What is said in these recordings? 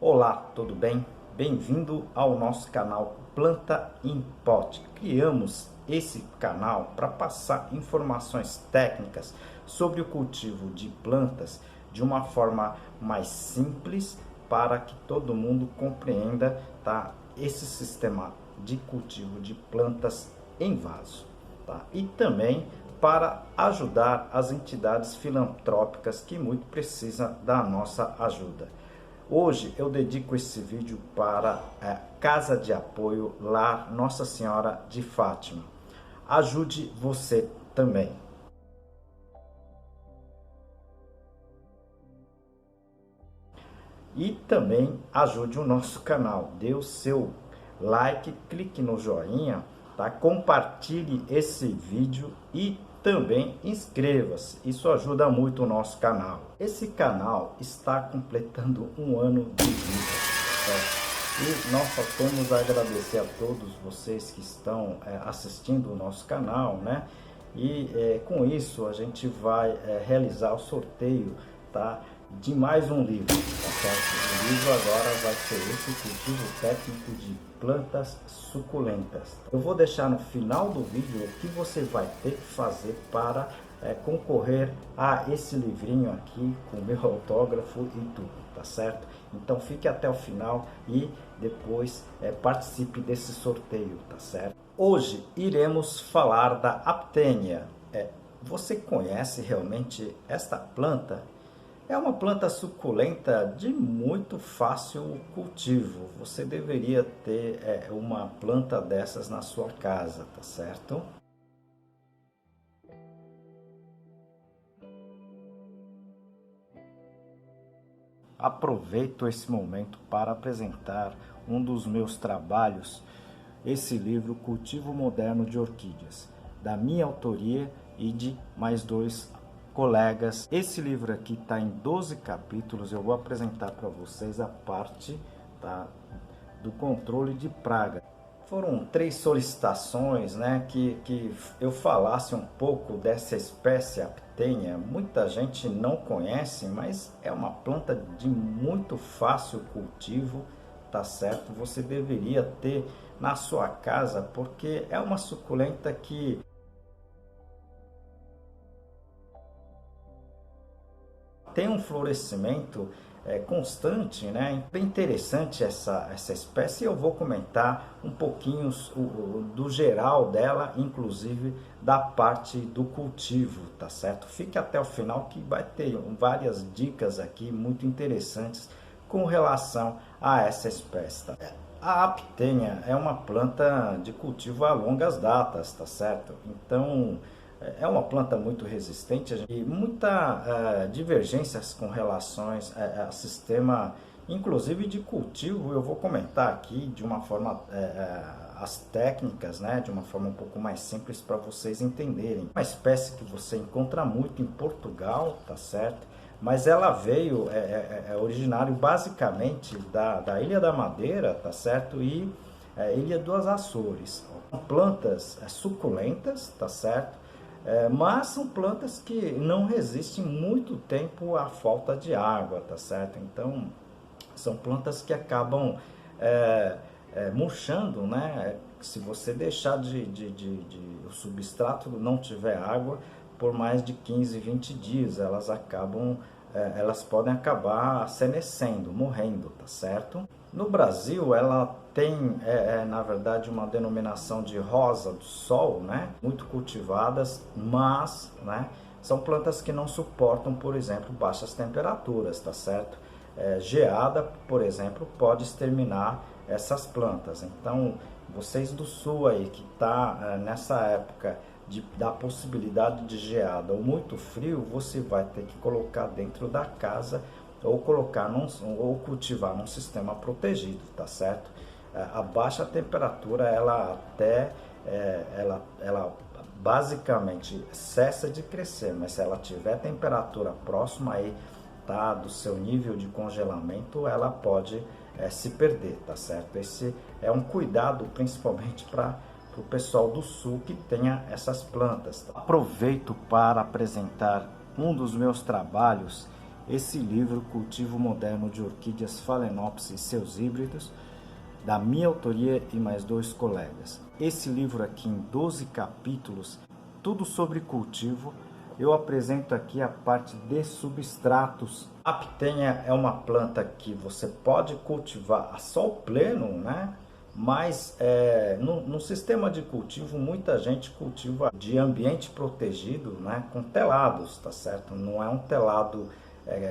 Olá, tudo bem? Bem-vindo ao nosso canal Planta em Pote. Criamos esse canal para passar informações técnicas sobre o cultivo de plantas de uma forma mais simples para que todo mundo compreenda, tá? Esse sistema de cultivo de plantas em vaso, tá? E também para ajudar as entidades filantrópicas que muito precisam da nossa ajuda. Hoje eu dedico esse vídeo para a Casa de Apoio Lar Nossa Senhora de Fátima. Ajude você também. E também ajude o nosso canal. Dê o seu like, clique no joinha, tá? Compartilhe esse vídeo e também inscreva-se. Isso ajuda muito o nosso canal. Esse canal está completando um ano de vida, certo? E nós só temos a agradecer a todos vocês que estão assistindo o nosso canal, né? E com isso a gente vai realizar o sorteio, tá? De mais um livro, tá certo? O livro agora vai ser esse, Cultivo Técnico de Plantas Suculentas. Eu vou deixar no final do vídeo o que você vai ter que fazer para concorrer a esse livrinho aqui com meu autógrafo e tudo, tá certo? Então fique até o final e depois participe desse sorteio, tá certo? Hoje iremos falar da Aptenia. Você conhece realmente esta planta? É uma planta suculenta de muito fácil cultivo. Você deveria ter uma planta dessas na sua casa, tá certo? Aproveito esse momento para apresentar um dos meus trabalhos, esse livro Cultivo Moderno de Orquídeas, da minha autoria e de mais dois colegas. Esse livro aqui está em 12 capítulos. Eu vou apresentar para vocês a parte, tá, do controle de praga. Foram 3 solicitações, né, que eu falasse um pouco dessa espécie Aptenia. Muita gente não conhece, mas é uma planta de muito fácil cultivo, tá certo? Você deveria ter na sua casa, porque é uma suculenta que tem um florescimento constante, né? Bem interessante essa espécie. Eu vou comentar um pouquinho do geral dela, inclusive da parte do cultivo, tá certo? Fique até o final que vai ter várias dicas aqui muito interessantes com relação a essa espécie, tá? A Aptenia é uma planta de cultivo a longas datas, tá certo? Então é uma planta muito resistente e muita divergências com relações a sistema, inclusive de cultivo. Eu vou comentar aqui de uma forma as técnicas, né, de uma forma um pouco mais simples para vocês entenderem. Uma espécie que você encontra muito em Portugal, tá certo? Mas ela veio, originário basicamente da Ilha da Madeira, tá certo? E Ilha dos Açores. Plantas suculentas, tá certo? Mas são plantas que não resistem muito tempo à falta de água, tá certo? Então, são plantas que acabam murchando, né? Se você deixar o substrato não tiver água por mais de 15, 20 dias, elas podem acabar senescendo, morrendo, tá certo? No Brasil, ela tem, na verdade, uma denominação de rosa do sol, né? Muito cultivadas, mas, né, são plantas que não suportam, por exemplo, baixas temperaturas, tá certo? Geada, por exemplo, pode exterminar essas plantas. Então, vocês do sul aí que tá nessa época da possibilidade de geada ou muito frio, você vai ter que colocar dentro da casa ou ou cultivar num sistema protegido, tá certo? A baixa temperatura ela basicamente cessa de crescer, mas se ela tiver temperatura próxima aí, tá, do seu nível de congelamento, ela pode se perder, tá certo? Esse é um cuidado principalmente para o pessoal do sul que tenha essas plantas. Aproveito para apresentar um dos meus trabalhos esse livro, Cultivo Moderno de Orquídeas Phalaenopsis e seus híbridos, da minha autoria e mais 2 colegas. Esse livro aqui em 12 capítulos, tudo sobre cultivo. Eu apresento aqui a parte de substratos. A Aptenia é uma planta que você pode cultivar a sol pleno, né? Mas no sistema de cultivo, muita gente cultiva de ambiente protegido, né? Com telados, tá certo? Não é um telado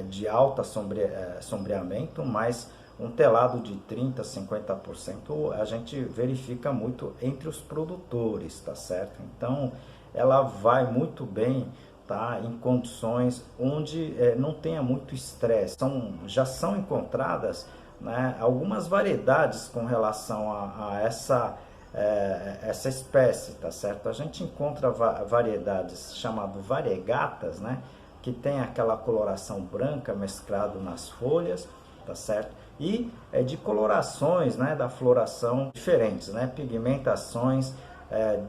de alta sombreamento, mas um telado de 30%, 50% a gente verifica muito entre os produtores, tá certo? Então, ela vai muito bem, tá, em condições onde não tenha muito estresse. Já são encontradas, né, algumas variedades com relação a essa espécie, tá certo? A gente encontra variedades chamadas variegatas, né, que tem aquela coloração branca mesclado nas folhas, tá certo? E de colorações, né, da floração diferentes, né, pigmentações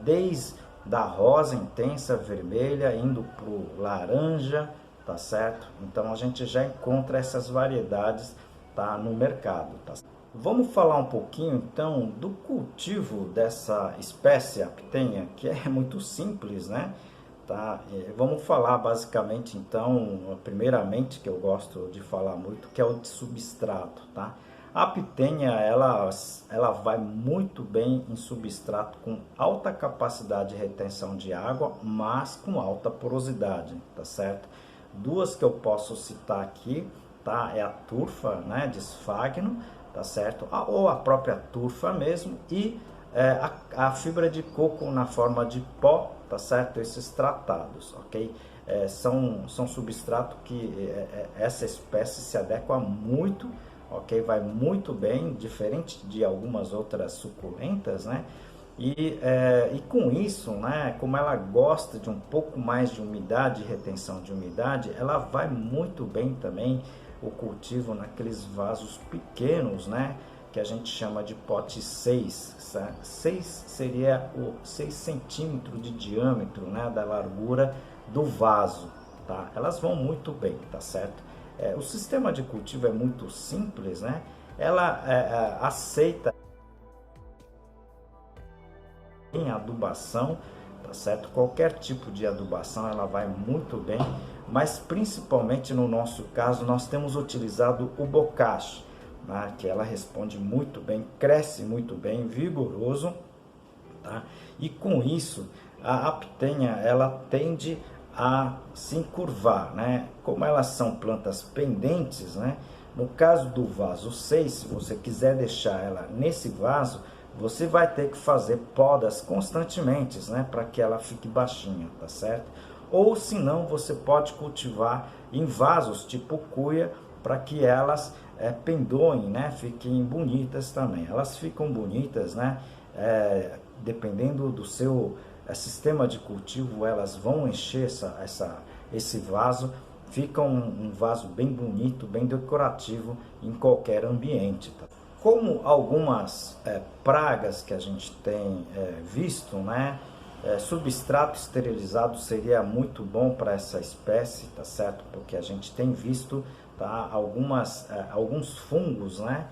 desde da rosa intensa, vermelha, indo para o laranja, tá certo? Então a gente já encontra essas variedades, tá, no mercado, tá? Vamos falar um pouquinho então do cultivo dessa espécie Aptenia, que é muito simples, né? Tá? Vamos falar basicamente então, primeiramente, que eu gosto de falar muito, que é o de substrato, tá? A Aptenia, ela vai muito bem em substrato com alta capacidade de retenção de água, mas com alta porosidade, tá certo? 2 que eu posso citar aqui, tá? É a turfa, né, de esfagno, tá certo? Ou a própria turfa mesmo, e a fibra de coco na forma de pó, tá certo? Esses tratados, ok? São substrato que essa espécie se adequa muito, ok? Vai muito bem, diferente de algumas outras suculentas, né? E com isso, né, como ela gosta de um pouco mais de umidade, retenção de umidade, ela vai muito bem também o cultivo naqueles vasos pequenos, né, que a gente chama de pote 6. 6 seria o 6 centímetros de diâmetro, né, da largura do vaso, tá? Elas vão muito bem, tá certo? O sistema de cultivo é muito simples, né? Ela aceita em adubação, tá certo? Qualquer tipo de adubação ela vai muito bem, mas principalmente no nosso caso nós temos utilizado o bocashi, né? Que ela responde muito bem, cresce muito bem, vigoroso, tá? E com isso a Aptenia ela tende a se encurvar, né? Como elas são plantas pendentes, né? No caso do vaso 6, se você quiser deixar ela nesse vaso, você vai ter que fazer podas constantemente, né? Para que ela fique baixinha, tá certo? Ou se não, você pode cultivar em vasos tipo cuia, para que elas pendoem, né? Fiquem bonitas também. Elas ficam bonitas, né? Dependendo do seu sistema de cultivo, elas vão encher esse vaso, fica um vaso bem bonito, bem decorativo em qualquer ambiente, tá? Como algumas pragas que a gente tem visto, né, substrato esterilizado seria muito bom para essa espécie, tá certo? Porque a gente tem visto, tá, alguns fungos, né,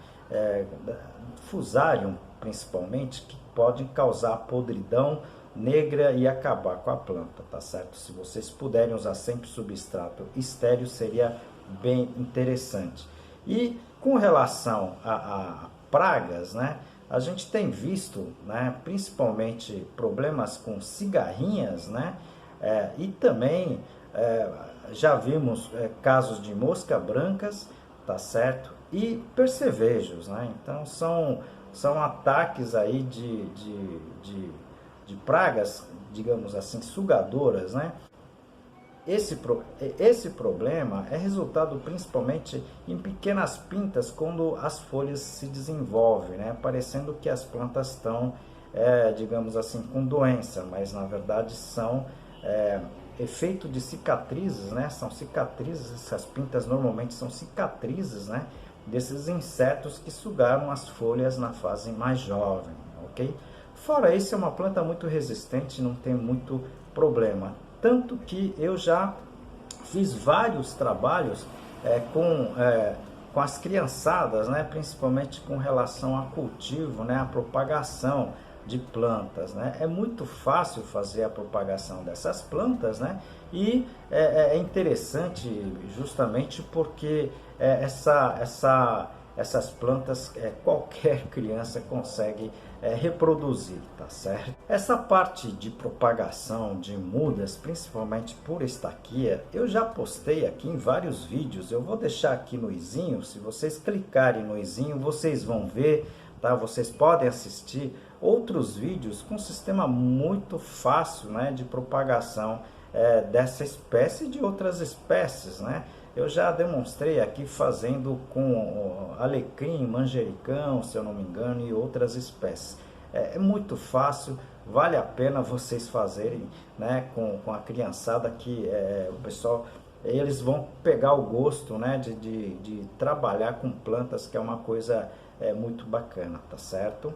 Fusarium principalmente, que podem causar podridão negra e acabar com a planta, tá certo? Se vocês puderem usar sempre substrato estéril, seria bem interessante. E com relação a pragas, né, a gente tem visto, né, principalmente problemas com cigarrinhas, né, e também já vimos casos de mosca brancas, tá certo? E percevejos, né? Então são ataques aí de pragas, digamos assim, sugadoras, né? Esse problema é resultado principalmente em pequenas pintas quando as folhas se desenvolvem, né? Parecendo que as plantas estão, digamos assim, com doença, mas na verdade são efeito de cicatrizes, né? São cicatrizes, essas pintas normalmente são cicatrizes, né, desses insetos que sugaram as folhas na fase mais jovem, ok? Fora isso, é uma planta muito resistente, não tem muito problema. Tanto que eu já fiz vários trabalhos com as criançadas, né? Principalmente com relação a cultivo, né? A propagação de plantas, né? É muito fácil fazer a propagação dessas plantas, né? E é interessante justamente porque essas plantas qualquer criança consegue reproduzir, tá certo? Essa parte de propagação de mudas, principalmente por estaquia, eu já postei aqui em vários vídeos. Eu vou deixar aqui no izinho, se vocês clicarem no izinho, vocês vão ver, tá? Vocês podem assistir outros vídeos com um sistema muito fácil, né, de propagação dessa espécie e de outras espécies, né? Eu já demonstrei aqui fazendo com alecrim, manjericão, se eu não me engano, e outras espécies. É muito fácil, vale a pena vocês fazerem, né, com a criançada que o pessoal, eles vão pegar o gosto, né, de trabalhar com plantas, que é uma coisa muito bacana, tá certo?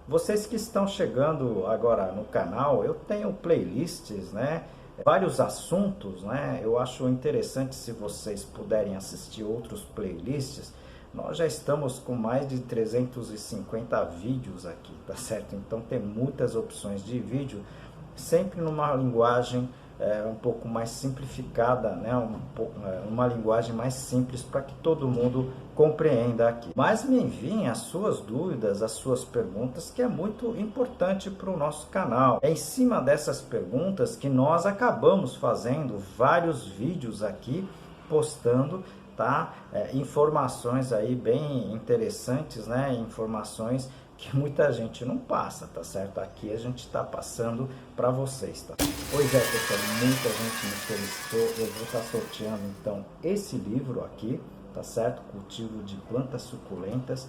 Vocês que estão chegando agora no canal, eu tenho playlists, né? Vários assuntos, né? Eu acho interessante se vocês puderem assistir outros playlists. Nós já estamos com mais de 350 vídeos aqui, tá certo? Então tem muitas opções de vídeo, sempre numa linguagem um pouco mais simplificada, né? Uma linguagem mais simples para que todo mundo compreenda aqui. Mas me enviem as suas dúvidas, as suas perguntas, que é muito importante para o nosso canal. É em cima dessas perguntas que nós acabamos fazendo vários vídeos aqui, postando, tá? Informações aí bem interessantes, né? Informações que muita gente não passa, tá certo? Aqui a gente está passando para vocês, tá? Pois é, pessoal, muita gente me solicitou, eu vou estar sorteando então esse livro aqui, tá certo? Cultivo de plantas suculentas.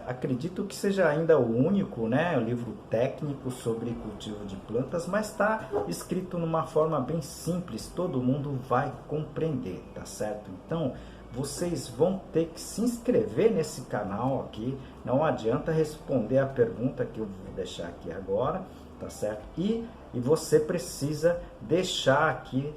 Acredito que seja ainda o único, né, livro técnico sobre cultivo de plantas, mas está escrito numa forma bem simples, todo mundo vai compreender, tá certo? Então, vocês vão ter que se inscrever nesse canal aqui, não adianta responder a pergunta que eu vou deixar aqui agora, tá certo? E você precisa deixar aqui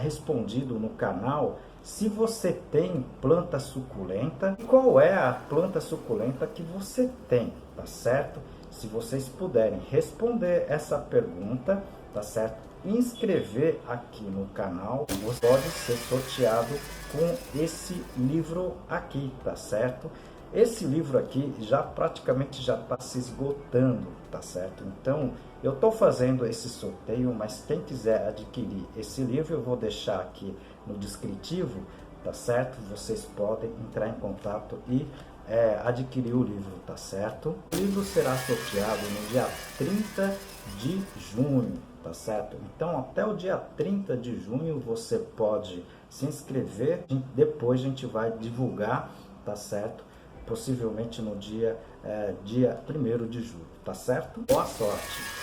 respondido no canal se você tem planta suculenta e qual é a planta suculenta que você tem, tá certo? Se vocês puderem responder essa pergunta, tá certo? Inscrever aqui no canal, você pode ser sorteado com esse livro aqui, tá certo? Esse livro aqui praticamente já está se esgotando, tá certo? Então, eu estou fazendo esse sorteio, mas quem quiser adquirir esse livro, eu vou deixar aqui no descritivo, tá certo? Vocês podem entrar em contato e adquirir o livro, tá certo? O livro será sorteado no dia 30 de junho, tá certo? Então, até o dia 30 de junho você pode se inscrever, depois a gente vai divulgar, tá certo? Possivelmente no dia 1º de julho, tá certo? Boa sorte!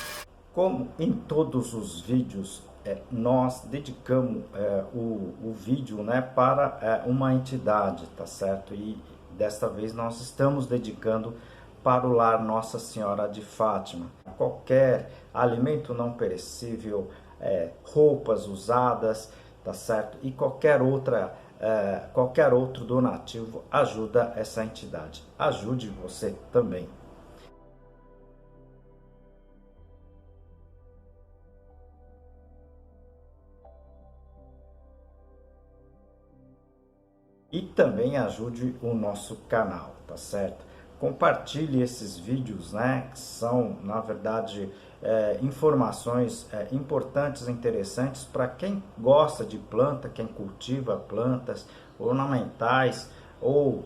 Como em todos os vídeos, nós dedicamos o vídeo, né, para uma entidade, tá certo? E desta vez nós estamos dedicando para o lar Nossa Senhora de Fátima. Qualquer alimento não perecível, roupas usadas, tá certo? E qualquer outro donativo ajuda essa entidade. Ajude você também. E também ajude o nosso canal, tá certo? Compartilhe esses vídeos, né? Que são, na verdade, informações importantes e interessantes para quem gosta de planta, quem cultiva plantas ornamentais ou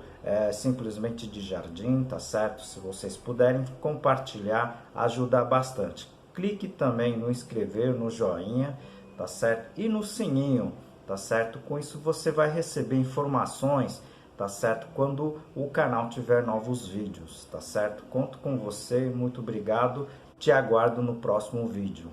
simplesmente de jardim, tá certo? Se vocês puderem compartilhar, ajuda bastante. Clique também no inscrever, no joinha, tá certo? E no sininho, tá certo? Com isso você vai receber informações, tá certo? Quando o canal tiver novos vídeos, tá certo? Conto com você, muito obrigado, te aguardo no próximo vídeo.